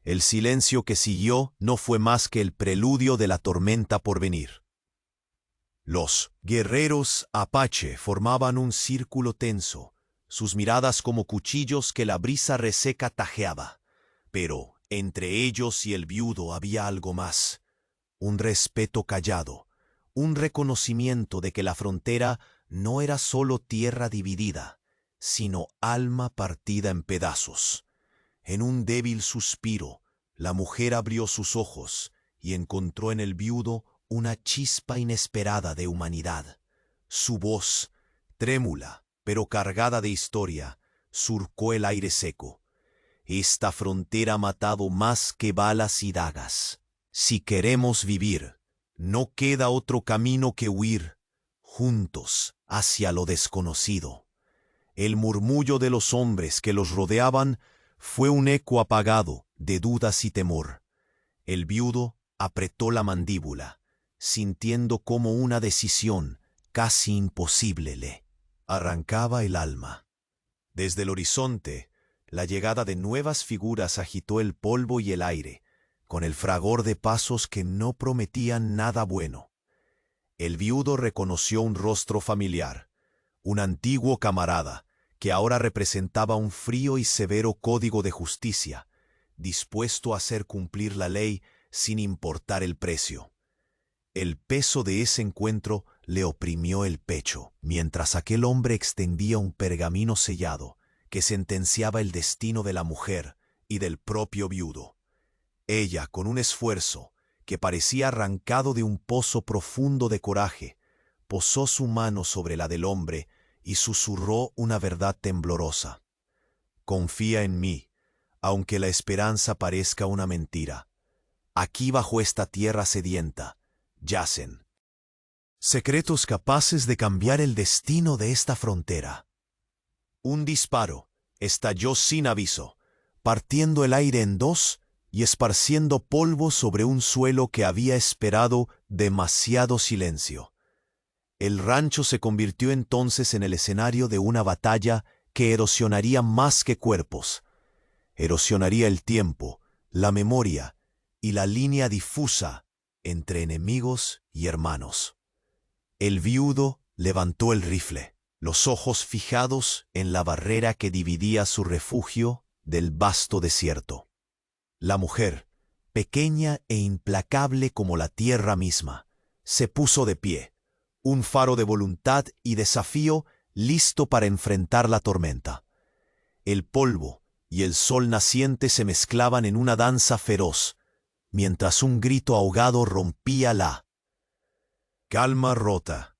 El silencio que siguió no fue más que el preludio de la tormenta por venir. Los guerreros apache formaban un círculo tenso, sus miradas como cuchillos que la brisa reseca tajeaba. Pero entre ellos y el viudo había algo más, un respeto callado, un reconocimiento de que la frontera no era solo tierra dividida, sino alma partida en pedazos. En un débil suspiro, la mujer abrió sus ojos y encontró en el viudo una chispa inesperada de humanidad. Su voz, trémula, pero cargada de historia, surcó el aire seco. Esta frontera ha matado más que balas y dagas. Si queremos vivir, no queda otro camino que huir, juntos, hacia lo desconocido. El murmullo de los hombres que los rodeaban fue un eco apagado de dudas y temor. El viudo apretó la mandíbula, sintiendo como una decisión casi imposible le arrancaba el alma. Desde el horizonte, la llegada de nuevas figuras agitó el polvo y el aire, con el fragor de pasos que no prometían nada bueno. El viudo reconoció un rostro familiar, un antiguo camarada, que ahora representaba un frío y severo código de justicia, dispuesto a hacer cumplir la ley sin importar el precio. El peso de ese encuentro le oprimió el pecho, mientras aquel hombre extendía un pergamino sellado que sentenciaba el destino de la mujer y del propio viudo. Ella, con un esfuerzo que parecía arrancado de un pozo profundo de coraje, posó su mano sobre la del hombre y susurró una verdad temblorosa. Confía en mí, aunque la esperanza parezca una mentira. Aquí bajo esta tierra sedienta, yacen secretos capaces de cambiar el destino de esta frontera. Un disparo estalló sin aviso, partiendo el aire en dos y esparciendo polvo sobre un suelo que había esperado demasiado silencio. El rancho se convirtió entonces en el escenario de una batalla que erosionaría más que cuerpos. Erosionaría el tiempo, la memoria y la línea difusa entre enemigos y hermanos. El viudo levantó el rifle. los ojos fijados en la barrera que dividía su refugio del vasto desierto. La mujer, pequeña e implacable como la tierra misma, se puso de pie, un faro de voluntad y desafío listo para enfrentar la tormenta. El polvo y el sol naciente se mezclaban en una danza feroz, mientras un grito ahogado rompía la calma rota.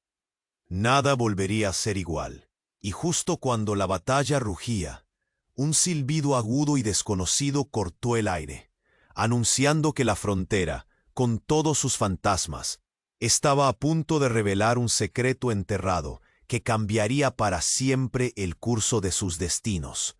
Nada volvería a ser igual, y justo cuando la batalla rugía, un silbido agudo y desconocido cortó el aire, anunciando que la frontera, con todos sus fantasmas, estaba a punto de revelar un secreto enterrado que cambiaría para siempre el curso de sus destinos.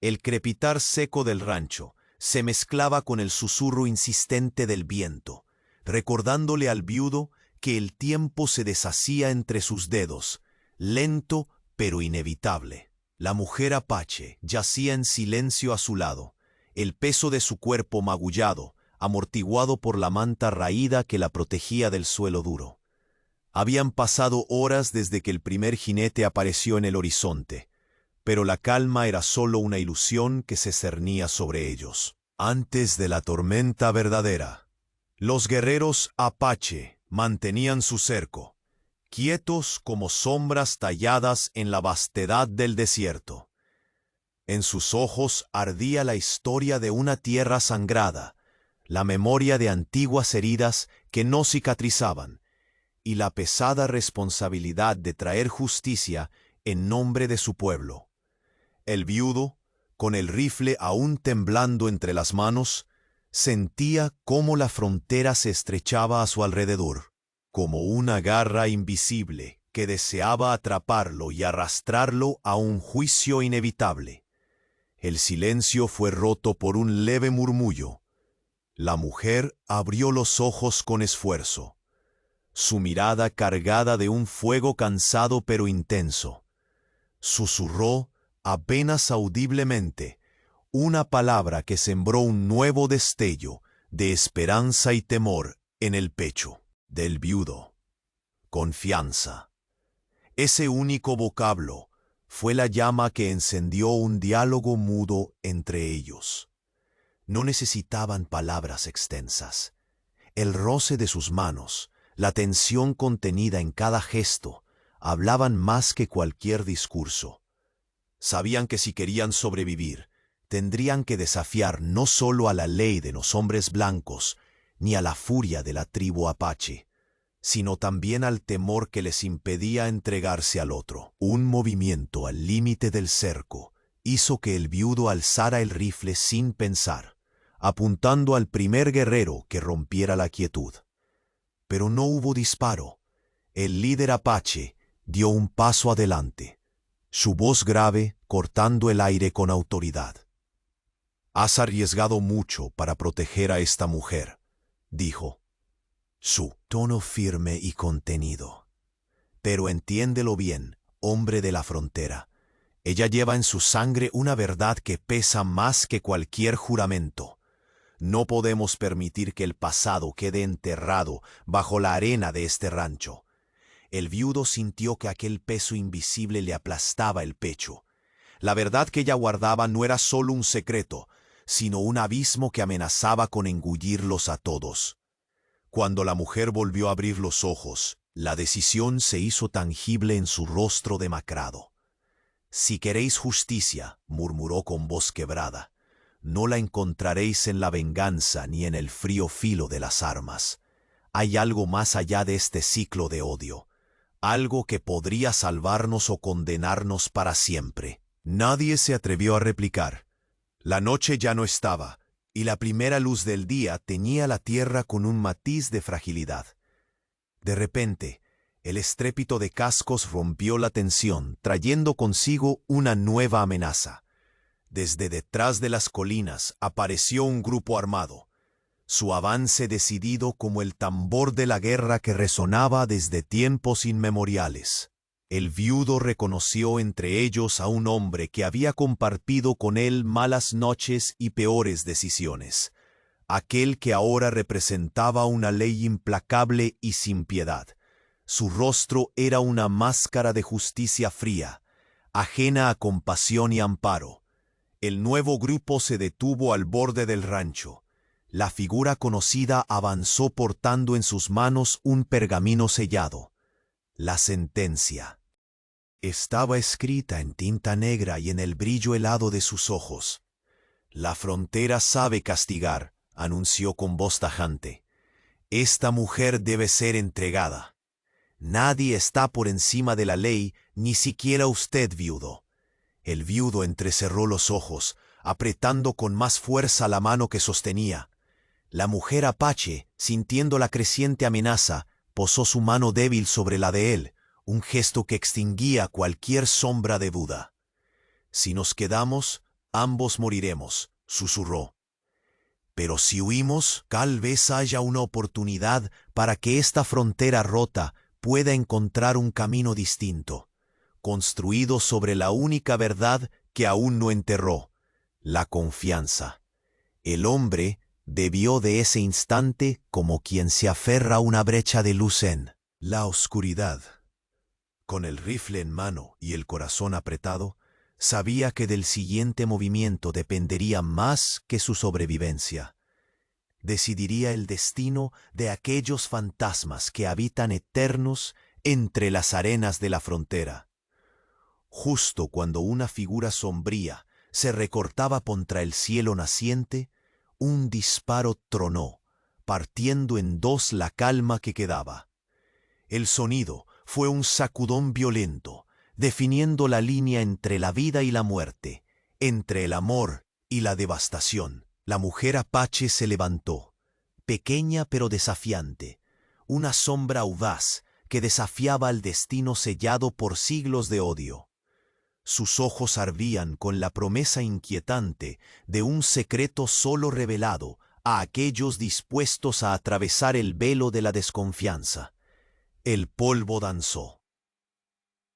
El crepitar seco del rancho se mezclaba con el susurro insistente del viento, recordándole al viudo que el tiempo se deshacía entre sus dedos, lento pero inevitable. La mujer apache yacía en silencio a su lado, el peso de su cuerpo magullado, amortiguado por la manta raída que la protegía del suelo duro. Habían pasado horas desde que el primer jinete apareció en el horizonte, pero la calma era solo una ilusión que se cernía sobre ellos. Antes de la tormenta verdadera, los guerreros apache mantenían su cerco, quietos como sombras talladas en la vastedad del desierto. En sus ojos ardía la historia de una tierra sangrada, la memoria de antiguas heridas que no cicatrizaban, y la pesada responsabilidad de traer justicia en nombre de su pueblo. El viudo, con el rifle aún temblando entre las manos, sentía cómo la frontera se estrechaba a su alrededor, como una garra invisible que deseaba atraparlo y arrastrarlo a un juicio inevitable. El silencio fue roto por un leve murmullo. La mujer abrió los ojos con esfuerzo, su mirada cargada de un fuego cansado pero intenso. Susurró apenas audiblemente una palabra que sembró un nuevo destello de esperanza y temor en el pecho del viudo. Confianza. Ese único vocablo fue la llama que encendió un diálogo mudo entre ellos. No necesitaban palabras extensas. El roce de sus manos, la tensión contenida en cada gesto, hablaban más que cualquier discurso. Sabían que si querían sobrevivir, tendrían que desafiar no solo a la ley de los hombres blancos, ni a la furia de la tribu apache, sino también al temor que les impedía entregarse al otro. Un movimiento al límite del cerco hizo que el viudo alzara el rifle sin pensar, apuntando al primer guerrero que rompiera la quietud. Pero no hubo disparo. El líder apache dio un paso adelante, su voz grave cortando el aire con autoridad. «Has arriesgado mucho para proteger a esta mujer», dijo. Su tono firme y contenido. «Pero entiéndelo bien, hombre de la frontera. Ella lleva en su sangre una verdad que pesa más que cualquier juramento. No podemos permitir que el pasado quede enterrado bajo la arena de este rancho». El viudo sintió que aquel peso invisible le aplastaba el pecho. La verdad que ella guardaba no era solo un secreto, sino un abismo que amenazaba con engullirlos a todos. Cuando la mujer volvió a abrir los ojos, la decisión se hizo tangible en su rostro demacrado. «Si queréis justicia», murmuró con voz quebrada, «no la encontraréis en la venganza ni en el frío filo de las armas. Hay algo más allá de este ciclo de odio, algo que podría salvarnos o condenarnos para siempre». Nadie se atrevió a replicar. La noche ya no estaba, y la primera luz del día teñía la tierra con un matiz de fragilidad. De repente, el estrépito de cascos rompió la tensión, trayendo consigo una nueva amenaza. Desde detrás de las colinas apareció un grupo armado, su avance decidido como el tambor de la guerra que resonaba desde tiempos inmemoriales. El viudo reconoció entre ellos a un hombre que había compartido con él malas noches y peores decisiones, aquel que ahora representaba una ley implacable y sin piedad. Su rostro era una máscara de justicia fría, ajena a compasión y amparo. El nuevo grupo se detuvo al borde del rancho. La figura conocida avanzó portando en sus manos un pergamino sellado. La sentencia. Estaba escrita en tinta negra y en el brillo helado de sus ojos. «La frontera sabe castigar», anunció con voz tajante. «Esta mujer debe ser entregada. Nadie está por encima de la ley, ni siquiera usted, viudo». El viudo entrecerró los ojos, apretando con más fuerza la mano que sostenía. La mujer apache, sintiendo la creciente amenaza, posó su mano débil sobre la de él, un gesto que extinguía cualquier sombra de duda. «Si nos quedamos, ambos moriremos», susurró. «Pero si huimos, tal vez haya una oportunidad para que esta frontera rota pueda encontrar un camino distinto, construido sobre la única verdad que aún no enterró, la confianza». El hombre debió de ese instante como quien se aferra a una brecha de luz en la oscuridad. Con el rifle en mano y el corazón apretado, sabía que del siguiente movimiento dependería más que su sobrevivencia. Decidiría el destino de aquellos fantasmas que habitan eternos entre las arenas de la frontera. Justo cuando una figura sombría se recortaba contra el cielo naciente, un disparo tronó, partiendo en dos la calma que quedaba. El sonido fue un sacudón violento, definiendo la línea entre la vida y la muerte, entre el amor y la devastación. La mujer apache se levantó, pequeña pero desafiante, una sombra audaz que desafiaba al destino sellado por siglos de odio. Sus ojos ardían con la promesa inquietante de un secreto solo revelado a aquellos dispuestos a atravesar el velo de la desconfianza. El polvo danzó.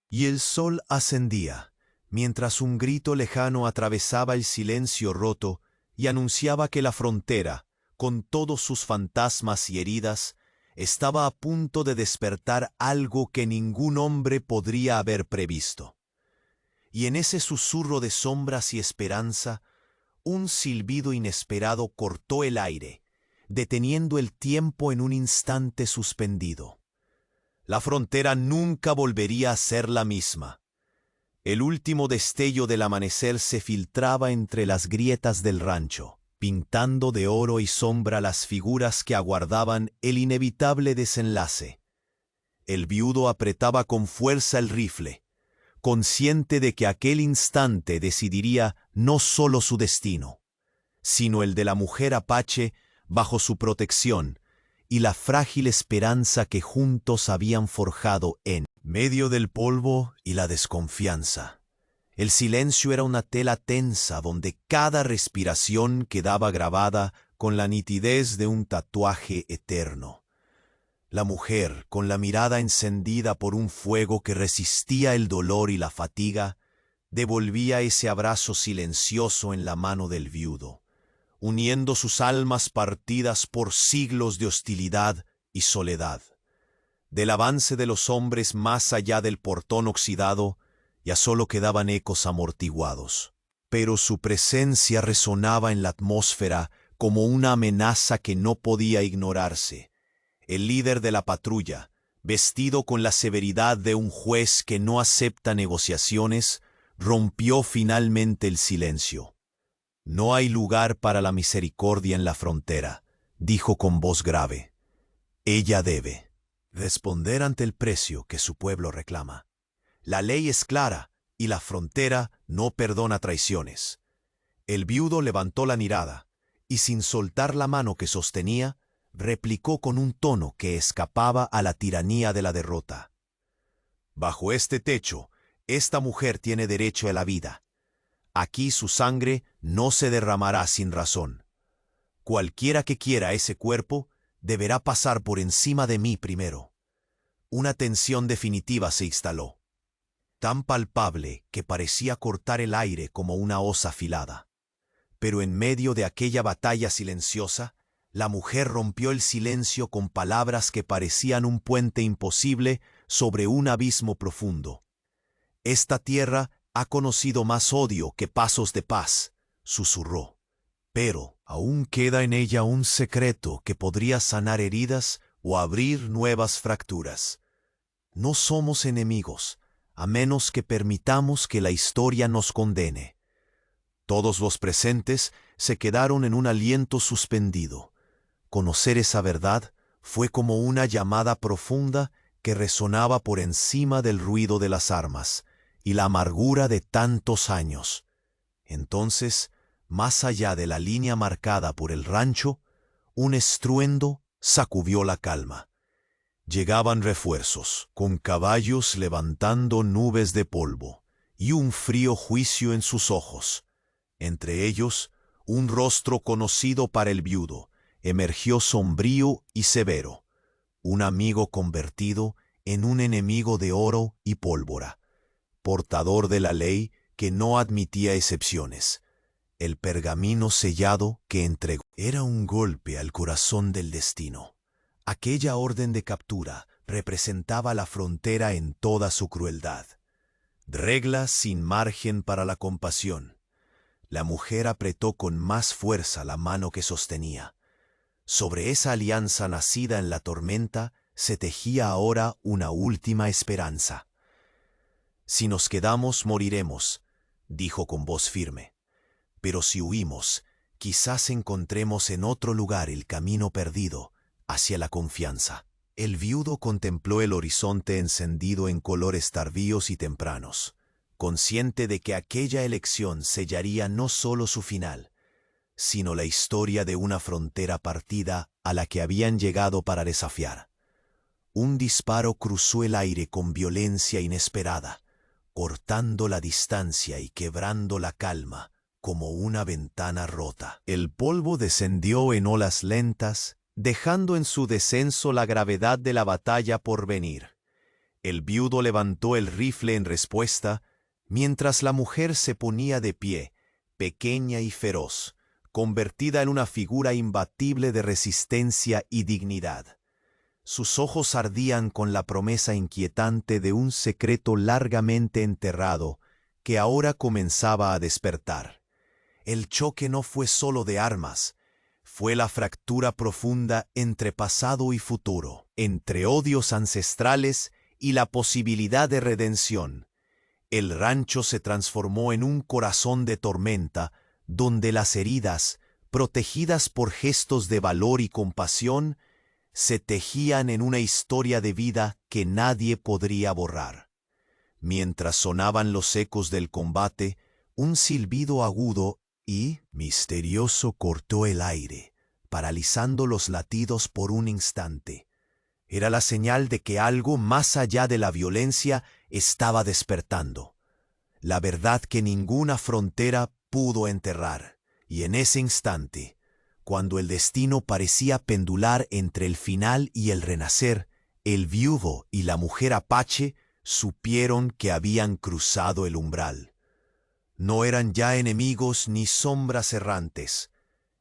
Y el sol ascendía, mientras un grito lejano atravesaba el silencio roto y anunciaba que la frontera, con todos sus fantasmas y heridas, estaba a punto de despertar algo que ningún hombre podría haber previsto. Y en ese susurro de sombras y esperanza, un silbido inesperado cortó el aire, deteniendo el tiempo en un instante suspendido. La frontera nunca volvería a ser la misma. El último destello del amanecer se filtraba entre las grietas del rancho, pintando de oro y sombra las figuras que aguardaban el inevitable desenlace. El viudo apretaba con fuerza el rifle, consciente de que aquel instante decidiría no solo su destino, sino el de la mujer apache bajo su protección y la frágil esperanza que juntos habían forjado en medio del polvo y la desconfianza. El silencio era una tela tensa donde cada respiración quedaba grabada con la nitidez de un tatuaje eterno. La mujer, con la mirada encendida por un fuego que resistía el dolor y la fatiga, devolvía ese abrazo silencioso en la mano del viudo, uniendo sus almas partidas por siglos de hostilidad y soledad. Del avance de los hombres más allá del portón oxidado, ya solo quedaban ecos amortiguados. Pero su presencia resonaba en la atmósfera como una amenaza que no podía ignorarse. El líder de la patrulla, vestido con la severidad de un juez que no acepta negociaciones, rompió finalmente el silencio. «No hay lugar para la misericordia en la frontera», dijo con voz grave. «Ella debe responder ante el precio que su pueblo reclama. La ley es clara y la frontera no perdona traiciones». El viudo levantó la mirada y, sin soltar la mano que sostenía, replicó con un tono que escapaba a la tiranía de la derrota. «Bajo este techo, esta mujer tiene derecho a la vida. Aquí su sangre no se derramará sin razón. Cualquiera que quiera ese cuerpo deberá pasar por encima de mí primero». Una tensión definitiva se instaló, tan palpable que parecía cortar el aire como una hoz afilada. Pero en medio de aquella batalla silenciosa, La mujer rompió el silencio con palabras que parecían un puente imposible sobre un abismo profundo. «Esta tierra ha conocido más odio que pasos de paz», susurró. «Pero aún queda en ella un secreto que podría sanar heridas o abrir nuevas fracturas. No somos enemigos, a menos que permitamos que la historia nos condene». Todos los presentes se quedaron en un aliento suspendido. Conocer esa verdad fue como una llamada profunda que resonaba por encima del ruido de las armas y la amargura de tantos años. Entonces, más allá de la línea marcada por el rancho, un estruendo sacudió la calma. Llegaban refuerzos, con caballos levantando nubes de polvo, y un frío juicio en sus ojos. Entre ellos, un rostro conocido para el viudo emergió sombrío y severo, un amigo convertido en un enemigo de oro y pólvora, portador de la ley que no admitía excepciones. El pergamino sellado que entregó era un golpe al corazón del destino. Aquella orden de captura representaba la frontera en toda su crueldad. Reglas sin margen para la compasión. La mujer apretó con más fuerza la mano que sostenía. Sobre esa alianza nacida en la tormenta se tejía ahora una última esperanza. «Si nos quedamos, moriremos», dijo con voz firme. «Pero si huimos, quizás encontremos en otro lugar el camino perdido hacia la confianza». El viudo contempló el horizonte encendido en colores tardíos y tempranos, consciente de que aquella elección sellaría no solo su final, sino la historia de una frontera partida a la que habían llegado para desafiar. Un disparo cruzó el aire con violencia inesperada, cortando la distancia y quebrando la calma como una ventana rota. El polvo descendió en olas lentas, dejando en su descenso la gravedad de la batalla por venir. El viudo levantó el rifle en respuesta, mientras la mujer se ponía de pie, pequeña y feroz, convertida en una figura imbatible de resistencia y dignidad. Sus ojos ardían con la promesa inquietante de un secreto largamente enterrado que ahora comenzaba a despertar. El choque no fue solo de armas, fue la fractura profunda entre pasado y futuro, entre odios ancestrales y la posibilidad de redención. El rancho se transformó en un corazón de tormenta, donde las heridas, protegidas por gestos de valor y compasión, se tejían en una historia de vida que nadie podría borrar. Mientras sonaban los ecos del combate, un silbido agudo y misterioso cortó el aire, paralizando los latidos por un instante. Era la señal de que algo más allá de la violencia estaba despertando. La verdad que ninguna frontera pudo enterrar, y en ese instante, cuando el destino parecía pendular entre el final y el renacer, el viudo y la mujer apache supieron que habían cruzado el umbral. No eran ya enemigos ni sombras errantes,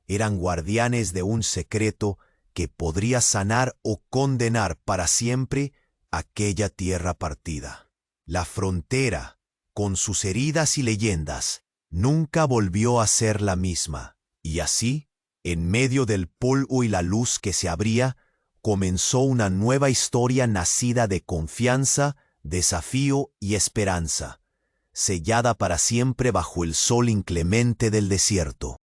eran guardianes de un secreto que podría sanar o condenar para siempre aquella tierra partida. La frontera, con sus heridas y leyendas, nunca volvió a ser la misma, y así, en medio del polvo y la luz que se abría, comenzó una nueva historia nacida de confianza, desafío y esperanza, sellada para siempre bajo el sol inclemente del desierto.